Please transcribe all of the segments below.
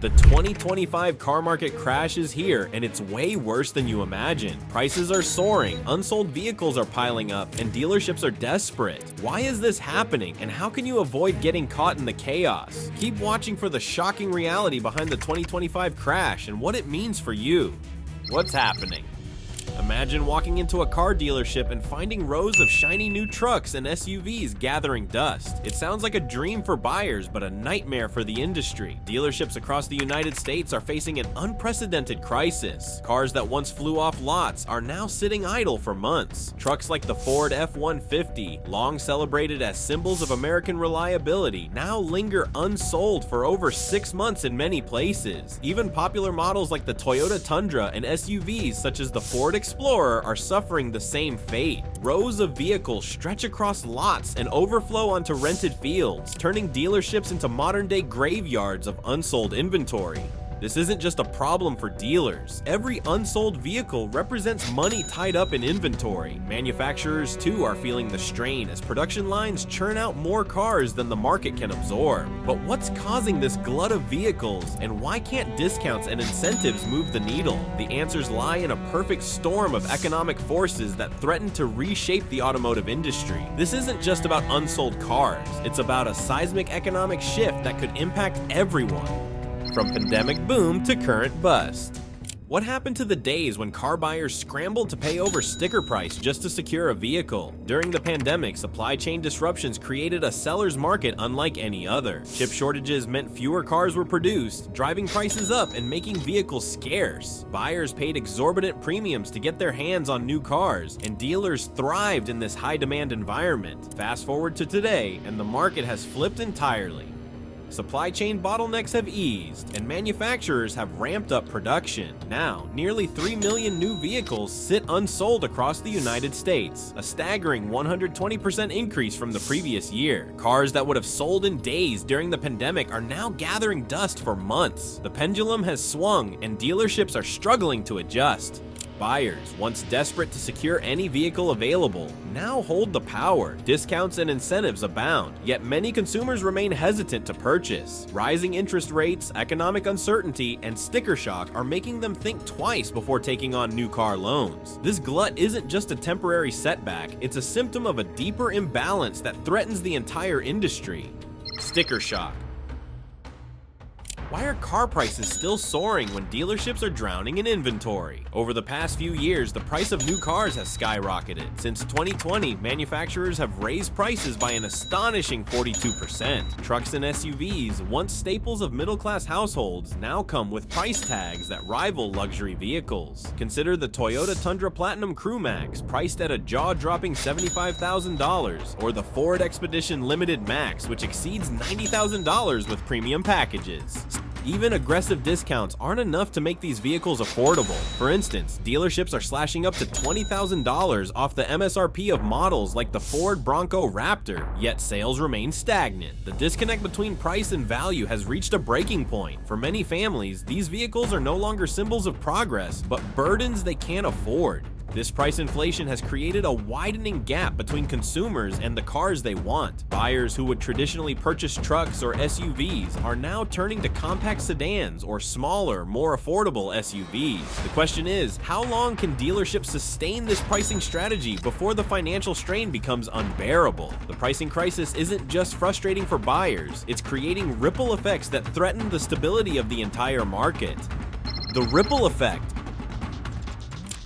The 2025 car market crash is here, and it's way worse than you imagine. Prices are soaring, unsold vehicles are piling up, and dealerships are desperate. Why is this happening, and how can you avoid getting caught in the chaos? Keep watching for the shocking reality behind the 2025 crash and what it means for you. What's happening? Imagine walking into a car dealership and finding rows of shiny new trucks and SUVs gathering dust. It sounds like a dream for buyers, but a nightmare for the industry. Dealerships across the United States are facing an unprecedented crisis. Cars that once flew off lots are now sitting idle for months. Trucks like the Ford F-150, long celebrated as symbols of American reliability, now linger unsold for over 6 months in many places. Even popular models like the Toyota Tundra and SUVs such as the Ford Explorer are suffering the same fate. Rows of vehicles stretch across lots and overflow onto rented fields, turning dealerships into modern-day graveyards of unsold inventory. This isn't just a problem for dealers. Every unsold vehicle represents money tied up in inventory. Manufacturers too are feeling the strain as production lines churn out more cars than the market can absorb. But what's causing this glut of vehicles, and why can't discounts and incentives move the needle? The answers lie in a perfect storm of economic forces that threaten to reshape the automotive industry. This isn't just about unsold cars. It's about a seismic economic shift that could impact everyone. From pandemic boom to current bust. What happened to the days when car buyers scrambled to pay over sticker price just to secure a vehicle? During the pandemic, supply chain disruptions created a seller's market unlike any other. Chip shortages meant fewer cars were produced, driving prices up and making vehicles scarce. Buyers paid exorbitant premiums to get their hands on new cars, and dealers thrived in this high-demand environment. Fast forward to today, and the market has flipped entirely. Supply chain bottlenecks have eased, and manufacturers have ramped up production. Now, nearly 3 million new vehicles sit unsold across the United States, a staggering 120% increase from the previous year. Cars that would have sold in days during the pandemic are now gathering dust for months. The pendulum has swung, and dealerships are struggling to adjust. Buyers, once desperate to secure any vehicle available, now hold the power. Discounts and incentives abound, yet many consumers remain hesitant to purchase. Rising interest rates, economic uncertainty, and sticker shock are making them think twice before taking on new car loans. This glut isn't just a temporary setback, it's a symptom of a deeper imbalance that threatens the entire industry. Sticker shock. Why are car prices still soaring when dealerships are drowning in inventory? Over the past few years, the price of new cars has skyrocketed. Since 2020, manufacturers have raised prices by an astonishing 42%. Trucks and SUVs, once staples of middle-class households, now come with price tags that rival luxury vehicles. Consider the Toyota Tundra Platinum Crew Max, priced at a jaw-dropping $75,000, or the Ford Expedition Limited Max, which exceeds $90,000 with premium packages. Even aggressive discounts aren't enough to make these vehicles affordable. For instance, dealerships are slashing up to $20,000 off the MSRP of models like the Ford Bronco Raptor, yet sales remain stagnant. The disconnect between price and value has reached a breaking point. For many families, these vehicles are no longer symbols of progress, but burdens they can't afford. This price inflation has created a widening gap between consumers and the cars they want. Buyers who would traditionally purchase trucks or SUVs are now turning to compact sedans or smaller, more affordable SUVs. The question is, how long can dealerships sustain this pricing strategy before the financial strain becomes unbearable? The pricing crisis isn't just frustrating for buyers, it's creating ripple effects that threaten the stability of the entire market. The ripple effect.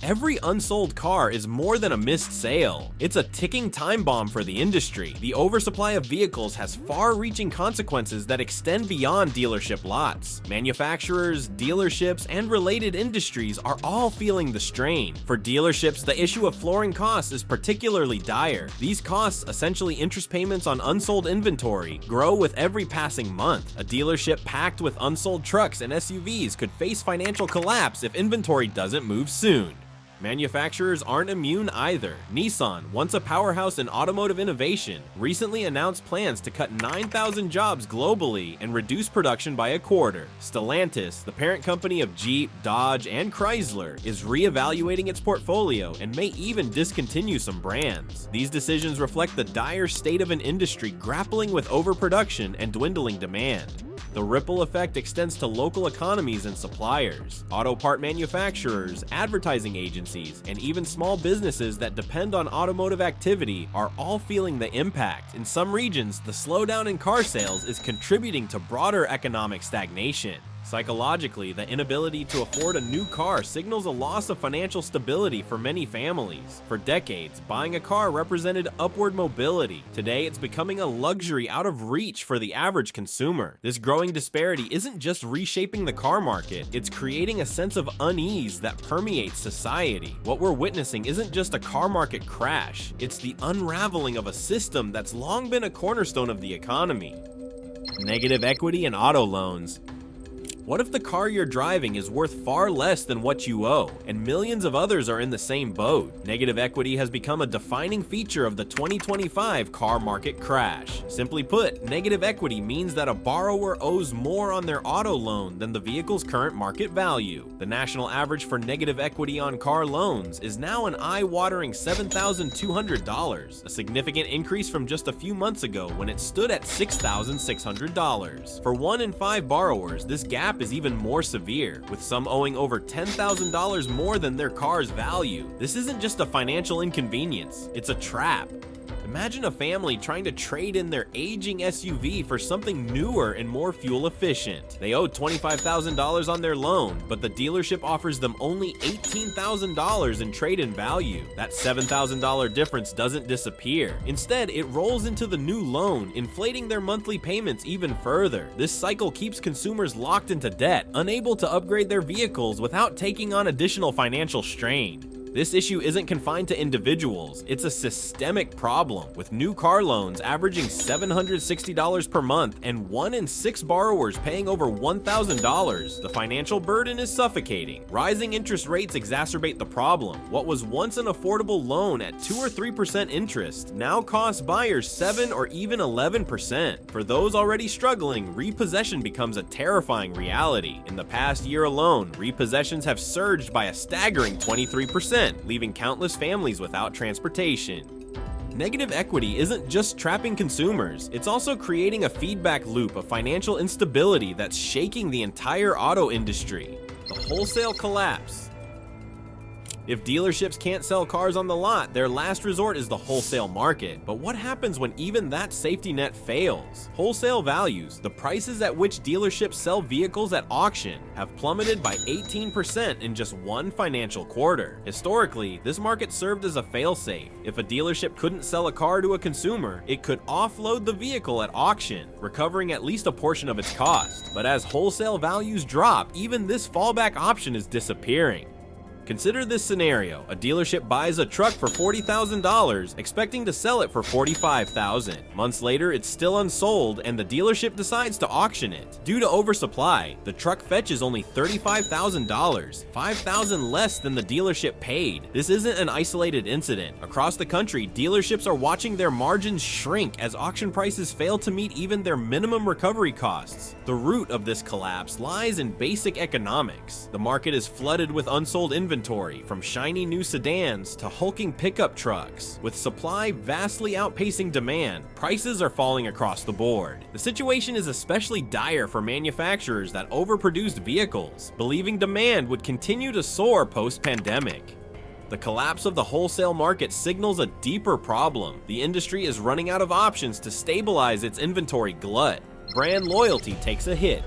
Every unsold car is more than a missed sale. It's a ticking time bomb for the industry. The oversupply of vehicles has far-reaching consequences that extend beyond dealership lots. Manufacturers, dealerships, and related industries are all feeling the strain. For dealerships, the issue of flooring costs is particularly dire. These costs, essentially interest payments on unsold inventory, grow with every passing month. A dealership packed with unsold trucks and SUVs could face financial collapse if inventory doesn't move soon. Manufacturers aren't immune either. Nissan, once a powerhouse in automotive innovation, recently announced plans to cut 9,000 jobs globally and reduce production by a quarter. Stellantis, the parent company of Jeep, Dodge, and Chrysler, is reevaluating its portfolio and may even discontinue some brands. These decisions reflect the dire state of an industry grappling with overproduction and dwindling demand. The ripple effect extends to local economies and suppliers. Auto part manufacturers, advertising agencies, and even small businesses that depend on automotive activity are all feeling the impact. In some regions, the slowdown in car sales is contributing to broader economic stagnation. Psychologically, the inability to afford a new car signals a loss of financial stability for many families. For decades, buying a car represented upward mobility. Today, it's becoming a luxury out of reach for the average consumer. This growing disparity isn't just reshaping the car market, it's creating a sense of unease that permeates society. What we're witnessing isn't just a car market crash, it's the unraveling of a system that's long been a cornerstone of the economy. Negative equity and auto loans. What if the car you're driving is worth far less than what you owe, and millions of others are in the same boat? Negative equity has become a defining feature of the 2025 car market crash. Simply put, negative equity means that a borrower owes more on their auto loan than the vehicle's current market value. The national average for negative equity on car loans is now an eye-watering $7,200, a significant increase from just a few months ago when it stood at $6,600. For 1 in 5 borrowers, this gap is even more severe, with some owing over $10,000 more than their car's value. This isn't just a financial inconvenience, it's a trap. Imagine a family trying to trade in their aging SUV for something newer and more fuel efficient. They owe $25,000 on their loan, but the dealership offers them only $18,000 in trade-in value. That $7,000 difference doesn't disappear. Instead, it rolls into the new loan, inflating their monthly payments even further. This cycle keeps consumers locked into debt, unable to upgrade their vehicles without taking on additional financial strain. This issue isn't confined to individuals, it's a systemic problem, with new car loans averaging $760 per month and 1 in 6 borrowers paying over $1,000. The financial burden is suffocating. Rising interest rates exacerbate the problem. What was once an affordable loan at 2 or 3% interest now costs buyers 7 or even 11%. For those already struggling, repossession becomes a terrifying reality. In the past year alone, repossessions have surged by a staggering 23%. Leaving countless families without transportation. Negative equity isn't just trapping consumers, it's also creating a feedback loop of financial instability that's shaking the entire auto industry. The wholesale collapse. If dealerships can't sell cars on the lot, their last resort is the wholesale market. But what happens when even that safety net fails? Wholesale values, the prices at which dealerships sell vehicles at auction, have plummeted by 18% in just one financial quarter. Historically, this market served as a failsafe. If a dealership couldn't sell a car to a consumer, it could offload the vehicle at auction, recovering at least a portion of its cost. But as wholesale values drop, even this fallback option is disappearing. Consider this scenario. A dealership buys a truck for $40,000, expecting to sell it for $45,000. Months later, it's still unsold, and the dealership decides to auction it. Due to oversupply, the truck fetches only $35,000, $5,000 less than the dealership paid. This isn't an isolated incident. Across the country, dealerships are watching their margins shrink as auction prices fail to meet even their minimum recovery costs. The root of this collapse lies in basic economics. The market is flooded with unsold inventory, from shiny new sedans to hulking pickup trucks. With supply vastly outpacing demand, prices are falling across the board. The situation is especially dire for manufacturers that overproduced vehicles, believing demand would continue to soar post-pandemic. The collapse of the wholesale market signals a deeper problem. The industry is running out of options to stabilize its inventory glut. Brand loyalty takes a hit.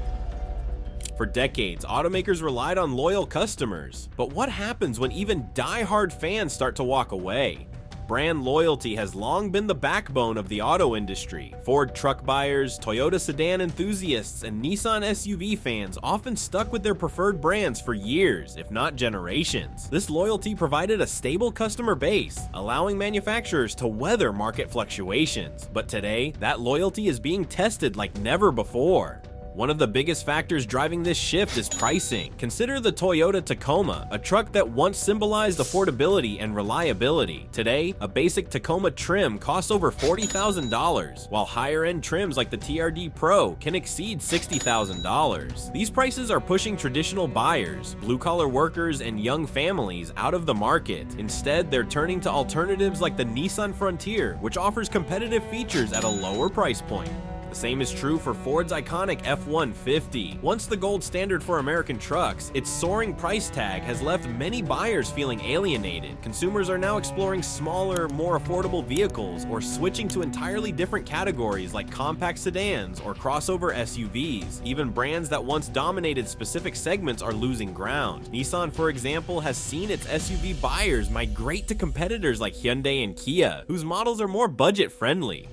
For decades, automakers relied on loyal customers. But what happens when even die-hard fans start to walk away? Brand loyalty has long been the backbone of the auto industry. Ford truck buyers, Toyota sedan enthusiasts, and Nissan SUV fans often stuck with their preferred brands for years, if not generations. This loyalty provided a stable customer base, allowing manufacturers to weather market fluctuations. But today, that loyalty is being tested like never before. One of the biggest factors driving this shift is pricing. Consider the Toyota Tacoma, a truck that once symbolized affordability and reliability. Today, a basic Tacoma trim costs over $40,000, while higher-end trims like the TRD Pro can exceed $60,000. These prices are pushing traditional buyers, blue-collar workers, and young families out of the market. Instead, they're turning to alternatives like the Nissan Frontier, which offers competitive features at a lower price point. The same is true for Ford's iconic F-150. Once the gold standard for American trucks, its soaring price tag has left many buyers feeling alienated. Consumers are now exploring smaller, more affordable vehicles or switching to entirely different categories like compact sedans or crossover SUVs. Even brands that once dominated specific segments are losing ground. Nissan, for example, has seen its SUV buyers migrate to competitors like Hyundai and Kia, whose models are more budget-friendly.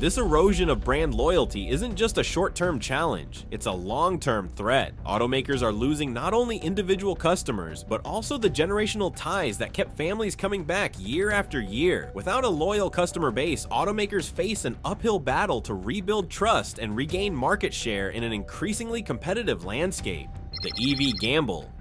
This erosion of brand loyalty isn't just a short-term challenge, it's a long-term threat. Automakers are losing not only individual customers, but also the generational ties that kept families coming back year after year. Without a loyal customer base, automakers face an uphill battle to rebuild trust and regain market share in an increasingly competitive landscape. The EV gamble.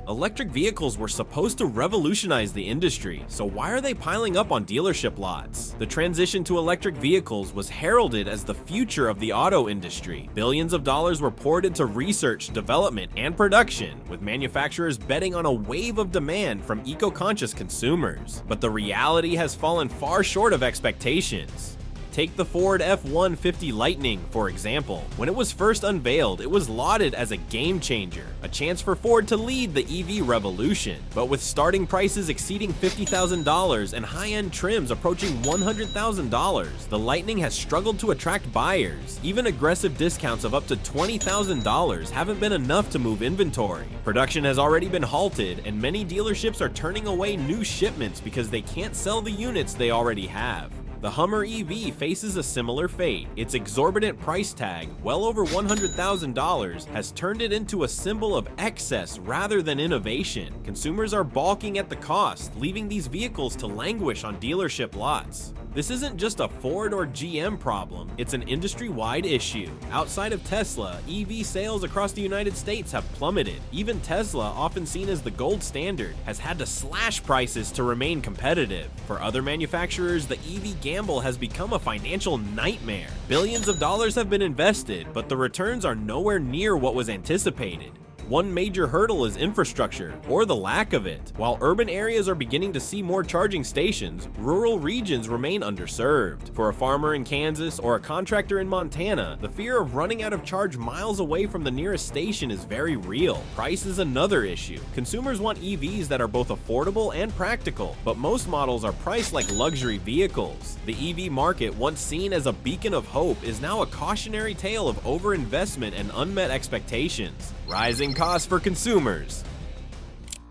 Electric vehicles were supposed to revolutionize the industry, so why are they piling up on dealership lots? The transition to electric vehicles was heralded as the future of the auto industry. Billions of dollars were poured into research, development, and production, with manufacturers betting on a wave of demand from eco-conscious consumers. But the reality has fallen far short of expectations. Take the Ford F-150 Lightning, for example. When it was first unveiled, it was lauded as a game changer, a chance for Ford to lead the EV revolution. But with starting prices exceeding $50,000 and high-end trims approaching $100,000, the Lightning has struggled to attract buyers. Even aggressive discounts of up to $20,000 haven't been enough to move inventory. Production has already been halted, and many dealerships are turning away new shipments because they can't sell the units they already have. The Hummer EV faces a similar fate. Its exorbitant price tag, well over $100,000, has turned it into a symbol of excess rather than innovation. Consumers are balking at the cost, leaving these vehicles to languish on dealership lots. This isn't just a Ford or GM problem, it's an industry-wide issue. Outside of Tesla, EV sales across the United States have plummeted. Even Tesla, often seen as the gold standard, has had to slash prices to remain competitive. For other manufacturers, the EV gamble has become a financial nightmare. Billions of dollars have been invested, but the returns are nowhere near what was anticipated. One major hurdle is infrastructure, or the lack of it. While urban areas are beginning to see more charging stations, rural regions remain underserved. For a farmer in Kansas or a contractor in Montana, the fear of running out of charge miles away from the nearest station is very real. Price is another issue. Consumers want EVs that are both affordable and practical, but most models are priced like luxury vehicles. The EV market, once seen as a beacon of hope, is now a cautionary tale of overinvestment and unmet expectations. Rising costs for consumers.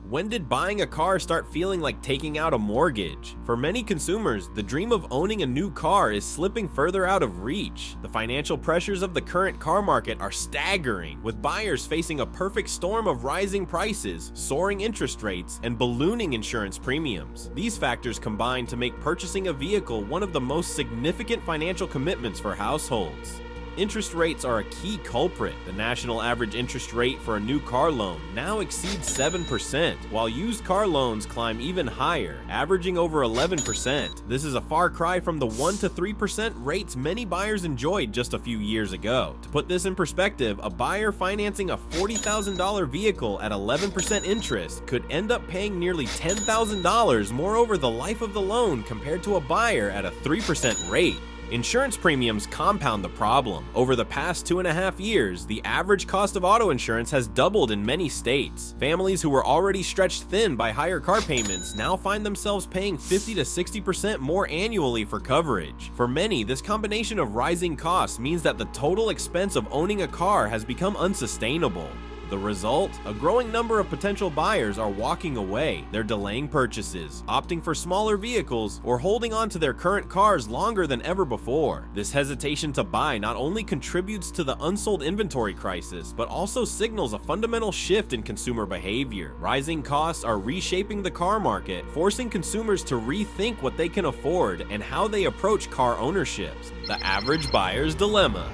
When did buying a car start feeling like taking out a mortgage? For many consumers, the dream of owning a new car is slipping further out of reach. The financial pressures of the current car market are staggering, with buyers facing a perfect storm of rising prices, soaring interest rates, and ballooning insurance premiums. These factors combine to make purchasing a vehicle one of the most significant financial commitments for households. Interest rates are a key culprit. The national average interest rate for a new car loan now exceeds 7%, while used car loans climb even higher, averaging over 11%. This is a far cry from the 1 to 3% rates many buyers enjoyed just a few years ago. To put this in perspective, a buyer financing a $40,000 vehicle at 11% interest could end up paying nearly $10,000 more over the life of the loan compared to a buyer at a 3% rate. Insurance premiums compound the problem. Over the past 2.5 years, the average cost of auto insurance has doubled in many states. Families who were already stretched thin by higher car payments now find themselves paying 50 to 60% more annually for coverage. For many, this combination of rising costs means that the total expense of owning a car has become unsustainable. The result? A growing number of potential buyers are walking away. They're delaying purchases, opting for smaller vehicles, or holding on to their current cars longer than ever before. This hesitation to buy not only contributes to the unsold inventory crisis, but also signals a fundamental shift in consumer behavior. Rising costs are reshaping the car market, forcing consumers to rethink what they can afford and how they approach car ownerships. The average buyer's dilemma.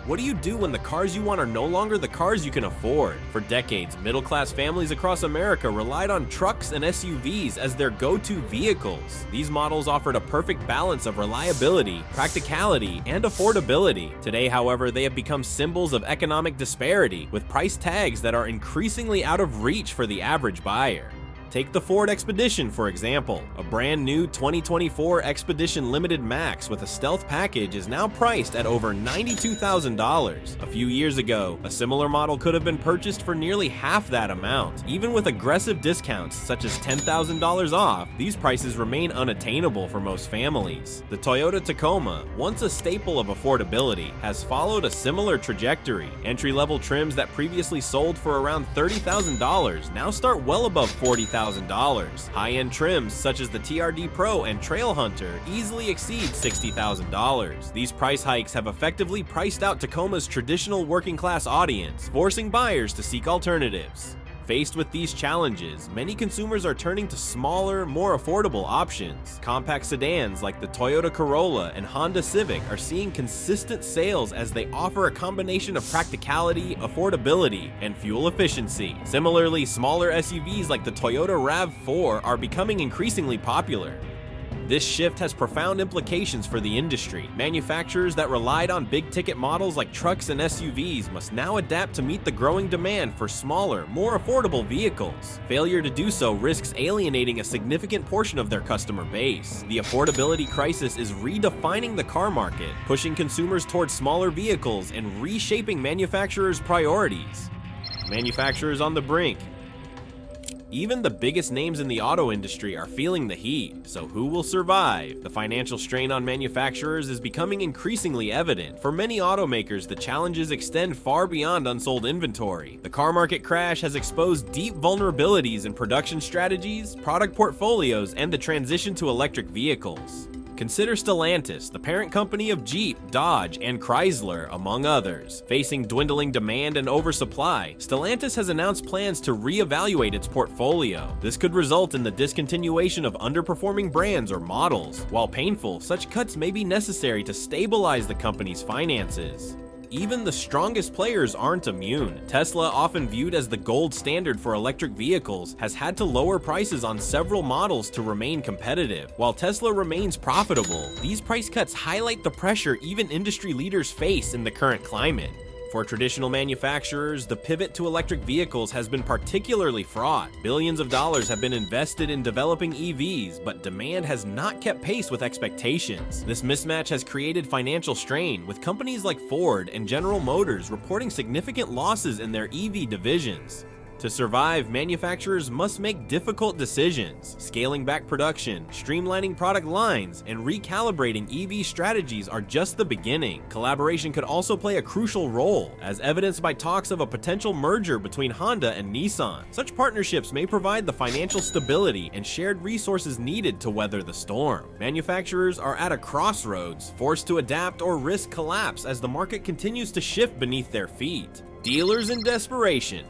What do you do when the cars you want are no longer the cars you can afford? For decades, middle-class families across America relied on trucks and SUVs as their go-to vehicles. These models offered a perfect balance of reliability, practicality, and affordability. Today, however, they have become symbols of economic disparity, with price tags that are increasingly out of reach for the average buyer. Take the Ford Expedition, for example. A brand new 2024 Expedition Limited Max with a stealth package is now priced at over $92,000. A few years ago, a similar model could have been purchased for nearly half that amount. Even with aggressive discounts such as $10,000 off, these prices remain unattainable for most families. The Toyota Tacoma, once a staple of affordability, has followed a similar trajectory. Entry-level trims that previously sold for around $30,000 now start well above $40,000. High-end trims such as the TRD Pro and Trail Hunter easily exceed $60,000. These price hikes have effectively priced out Tacoma's traditional working-class audience, forcing buyers to seek alternatives. Faced with these challenges, many consumers are turning to smaller, more affordable options. Compact sedans like the Toyota Corolla and Honda Civic are seeing consistent sales as they offer a combination of practicality, affordability, and fuel efficiency. Similarly, smaller SUVs like the Toyota RAV4 are becoming increasingly popular. This shift has profound implications for the industry. Manufacturers that relied on big-ticket models like trucks and SUVs must now adapt to meet the growing demand for smaller, more affordable vehicles. Failure to do so risks alienating a significant portion of their customer base. The affordability crisis is redefining the car market, pushing consumers towards smaller vehicles and reshaping manufacturers' priorities. Manufacturers on the brink. Even the biggest names in the auto industry are feeling the heat, so who will survive? The financial strain on manufacturers is becoming increasingly evident. For many automakers, the challenges extend far beyond unsold inventory. The car market crash has exposed deep vulnerabilities in production strategies, product portfolios, and the transition to electric vehicles. Consider Stellantis, the parent company of Jeep, Dodge, and Chrysler, among others. Facing dwindling demand and oversupply, Stellantis has announced plans to reevaluate its portfolio. This could result in the discontinuation of underperforming brands or models. While painful, such cuts may be necessary to stabilize the company's finances. Even the strongest players aren't immune. Tesla, often viewed as the gold standard for electric vehicles, has had to lower prices on several models to remain competitive. While Tesla remains profitable, these price cuts highlight the pressure even industry leaders face in the current climate. For traditional manufacturers, the pivot to electric vehicles has been particularly fraught. Billions of dollars have been invested in developing EVs, but demand has not kept pace with expectations. This mismatch has created financial strain, with companies like Ford and General Motors reporting significant losses in their EV divisions. To survive, manufacturers must make difficult decisions. Scaling back production, streamlining product lines, and recalibrating EV strategies are just the beginning. Collaboration could also play a crucial role, as evidenced by talks of a potential merger between Honda and Nissan. Such partnerships may provide the financial stability and shared resources needed to weather the storm. Manufacturers are at a crossroads, forced to adapt or risk collapse as the market continues to shift beneath their feet. Dealers in desperation.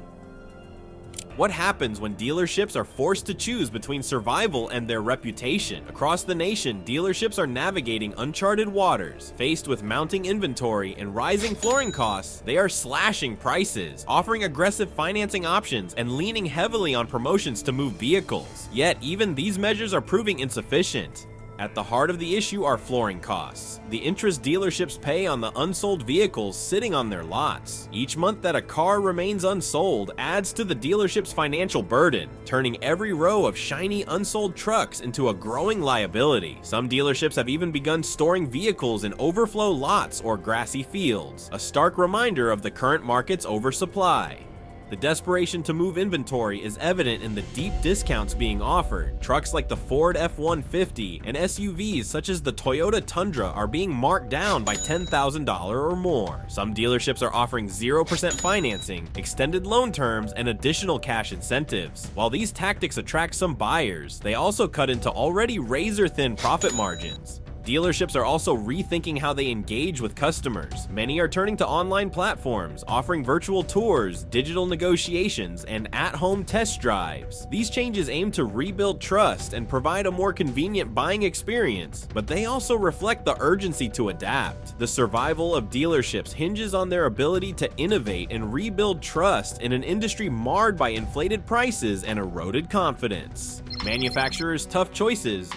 What happens when dealerships are forced to choose between survival and their reputation? Across the nation, dealerships are navigating uncharted waters. Faced with mounting inventory and rising flooring costs, they are slashing prices, offering aggressive financing options, and leaning heavily on promotions to move vehicles. Yet, even these measures are proving insufficient. At the heart of the issue are flooring costs, the interest dealerships pay on the unsold vehicles sitting on their lots. Each month that a car remains unsold adds to the dealership's financial burden, turning every row of shiny unsold trucks into a growing liability. Some dealerships have even begun storing vehicles in overflow lots or grassy fields, a stark reminder of the current market's oversupply. The desperation to move inventory is evident in the deep discounts being offered. Trucks like the Ford F-150 and SUVs such as the Toyota Tundra are being marked down by $10,000 or more. Some dealerships are offering 0% financing, extended loan terms, and additional cash incentives. While these tactics attract some buyers, they also cut into already razor-thin profit margins. Dealerships are also rethinking how they engage with customers. Many are turning to online platforms, offering virtual tours, digital negotiations, and at-home test drives. These changes aim to rebuild trust and provide a more convenient buying experience, but they also reflect the urgency to adapt. The survival of dealerships hinges on their ability to innovate and rebuild trust in an industry marred by inflated prices and eroded confidence. Manufacturers' tough choices.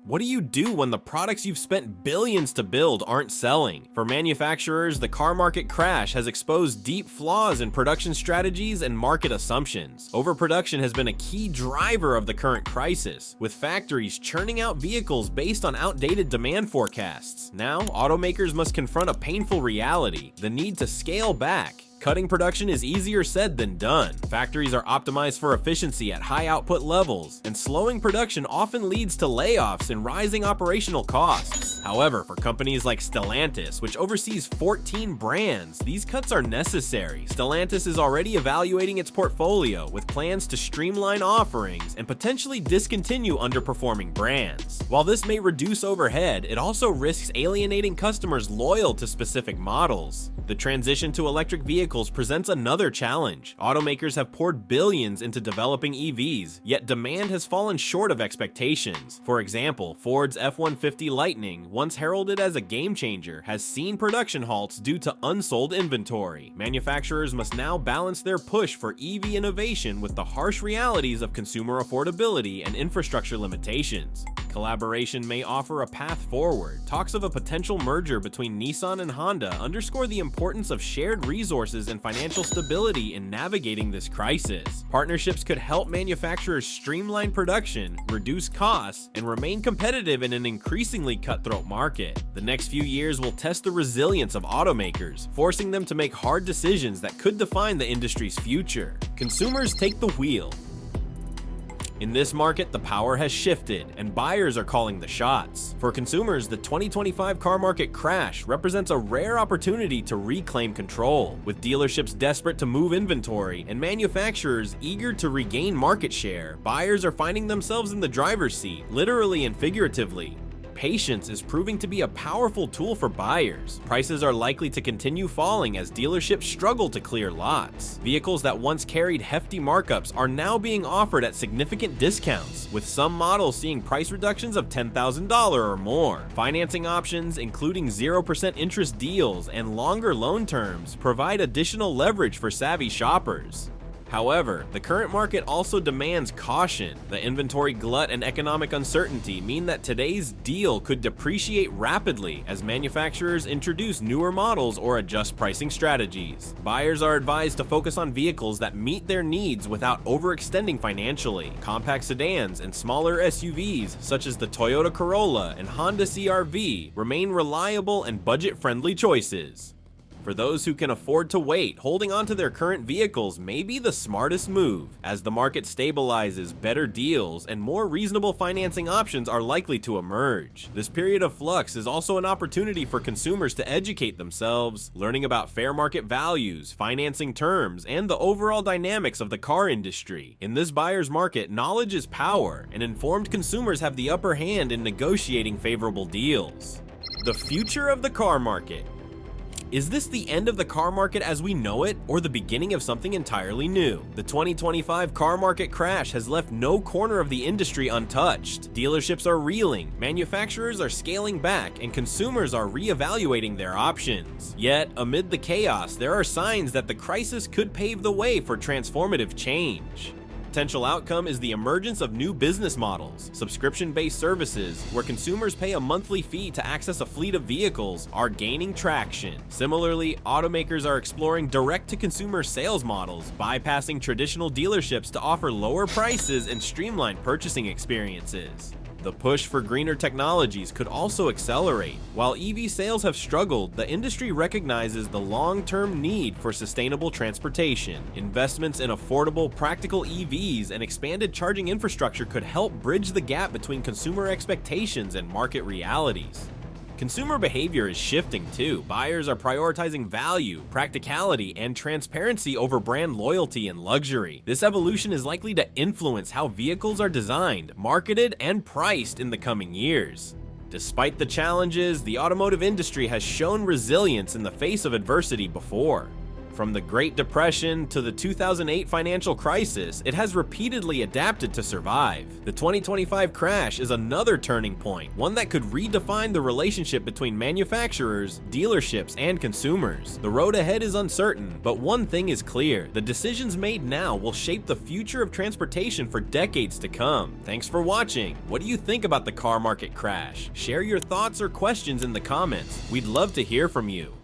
What do you do when the products you've spent billions to build aren't selling? For manufacturers, the car market crash has exposed deep flaws in production strategies and market assumptions. Overproduction has been a key driver of the current crisis, with factories churning out vehicles based on outdated demand forecasts. Now, automakers must confront a painful reality: the need to scale back. Cutting production is easier said than done. Factories are optimized for efficiency at high output levels, and slowing production often leads to layoffs and rising operational costs. However, for companies like Stellantis, which oversees 14 brands, these cuts are necessary. Stellantis is already evaluating its portfolio with plans to streamline offerings and potentially discontinue underperforming brands. While this may reduce overhead, it also risks alienating customers loyal to specific models. The transition to electric vehicles presents another challenge. Automakers have poured billions into developing EVs, yet demand has fallen short of expectations. For example, Ford's F-150 Lightning, once heralded as a game changer, has seen production halts due to unsold inventory. Manufacturers must now balance their push for EV innovation with the harsh realities of consumer affordability and infrastructure limitations. Collaboration may offer a path forward. Talks of a potential merger between Nissan and Honda underscore the importance of shared resources and financial stability in navigating this crisis. Partnerships could help manufacturers streamline production, reduce costs, and remain competitive in an increasingly cutthroat market. The next few years will test the resilience of automakers, forcing them to make hard decisions that could define the industry's future. Consumers take the wheel. In this market, the power has shifted, and buyers are calling the shots. For consumers, the 2025 car market crash represents a rare opportunity to reclaim control. With dealerships desperate to move inventory and manufacturers eager to regain market share, buyers are finding themselves in the driver's seat, literally and figuratively. Patience is proving to be a powerful tool for buyers. Prices are likely to continue falling as dealerships struggle to clear lots. Vehicles that once carried hefty markups are now being offered at significant discounts, with some models seeing price reductions of $10,000 or more. Financing options, including 0% interest deals and longer loan terms, provide additional leverage for savvy shoppers. However, the current market also demands caution. The inventory glut and economic uncertainty mean that today's deal could depreciate rapidly as manufacturers introduce newer models or adjust pricing strategies. Buyers are advised to focus on vehicles that meet their needs without overextending financially. Compact sedans and smaller SUVs, such as the Toyota Corolla and Honda CR-V, remain reliable and budget-friendly choices. For those who can afford to wait, holding on to their current vehicles may be the smartest move. As the market stabilizes, better deals and more reasonable financing options are likely to emerge. This period of flux is also an opportunity for consumers to educate themselves, learning about fair market values, financing terms, and the overall dynamics of the car industry. In this buyer's market, knowledge is power, and informed consumers have the upper hand in negotiating favorable deals. The future of the car market. Is this the end of the car market as we know it, or the beginning of something entirely new? The 2025 car market crash has left no corner of the industry untouched. Dealerships are reeling, manufacturers are scaling back, and consumers are reevaluating their options. Yet, amid the chaos, there are signs that the crisis could pave the way for transformative change. Potential outcome is the emergence of new business models. Subscription-based services, where consumers pay a monthly fee to access a fleet of vehicles, are gaining traction. Similarly, automakers are exploring direct-to-consumer sales models, bypassing traditional dealerships to offer lower prices and streamlined purchasing experiences. The push for greener technologies could also accelerate. While EV sales have struggled, the industry recognizes the long-term need for sustainable transportation. Investments in affordable, practical EVs and expanded charging infrastructure could help bridge the gap between consumer expectations and market realities. Consumer behavior is shifting too. Buyers are prioritizing value, practicality, and transparency over brand loyalty and luxury. This evolution is likely to influence how vehicles are designed, marketed, and priced in the coming years. Despite the challenges, the automotive industry has shown resilience in the face of adversity before. From the Great Depression to the 2008 financial crisis, it has repeatedly adapted to survive. The 2025 crash is another turning point, one that could redefine the relationship between manufacturers, dealerships, and consumers. The road ahead is uncertain, but one thing is clear: the decisions made now will shape the future of transportation for decades to come. Thanks for watching. What do you think about the car market crash? Share your thoughts or questions in the comments. We'd love to hear from you.